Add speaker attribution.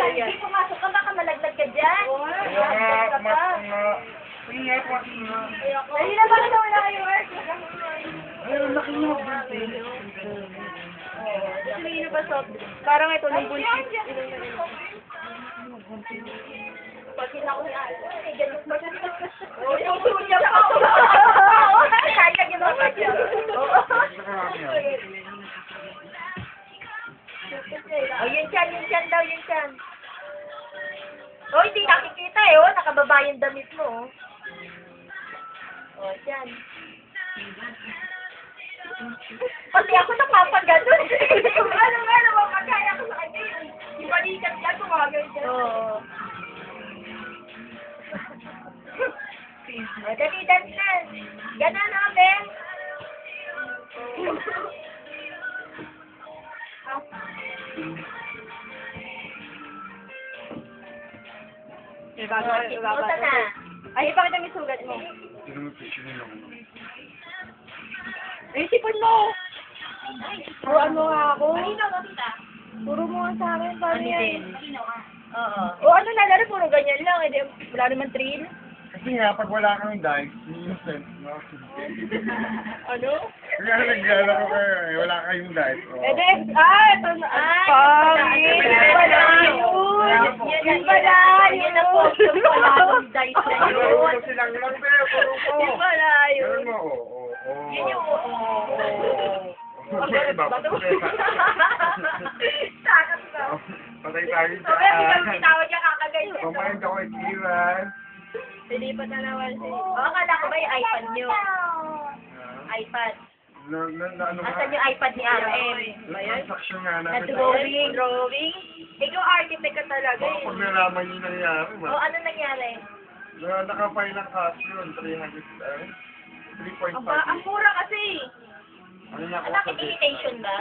Speaker 1: Hindi pumasok ka, baka malaglag ka dyan.
Speaker 2: Kaya nga, Kaya nga.
Speaker 1: Ayun na, bakit wala kayo work?
Speaker 2: Ayun, laki mo.
Speaker 1: Sino ba soft? Parang ito, nung buntis. Pag ko ni Ate, ganun ba siya? Yung sunya pa ako. Kahit na ginawa siya. Oh, yun siyan daw, yun siyan. Oh, hindi nakikita eh, oh. Nakababa yung damit mo, oh. Oh, siyan. Pati ako napapagano'n. Ano, mapagkaya ko sa kanya yun. Yung balikat niya, tumagal siya. Oo. Oh, dali, dance. Gano'n na, Ben. Iba na. Ay, ipakita mo yung sugat mo. Ay, sipon mo! Puruan mo nga ako. Puro mo nga sa akin. Paano yan? Oo. O ano na, lalo puro ganyan lang. Wala naman thrill.
Speaker 2: Kasi nga, pag wala kang dice, innocent, no?
Speaker 1: Ano?
Speaker 2: Kaya naglala ko kayo, wala kayong dice. Oh.
Speaker 1: Ito na. Pangit. Yun pala yun. Yun pala yun. Yun na po. Yung pala yung dice na
Speaker 2: Ano
Speaker 1: yun.
Speaker 2: mo silang lang, pero puro ko.
Speaker 1: Yun pala yun.
Speaker 2: Ganun mo, oo.
Speaker 1: Yun yung
Speaker 2: Iba,
Speaker 1: Sakat ka.
Speaker 2: patay tayo
Speaker 1: So, kaya ikaw
Speaker 2: dyan.
Speaker 1: tinawag niya kakaganyan.
Speaker 2: Kumain ako kay Kiran.
Speaker 1: Pilipat na naman siya. Akala ko ba yung iPad niyo? iPad.
Speaker 2: Ano ba?
Speaker 1: Asan yung iPad ni RM?
Speaker 2: Transaction nga natin.
Speaker 1: Drawing? Ikaw architect ka talaga eh.
Speaker 2: Pag nalaman yung nangyari,
Speaker 1: O, ano nangyari?
Speaker 2: nakapile ng cash yun, 3.5.
Speaker 1: Ang mura kasi.
Speaker 2: Ano na ako
Speaker 1: Anak,
Speaker 2: sabi?
Speaker 1: imitation ba?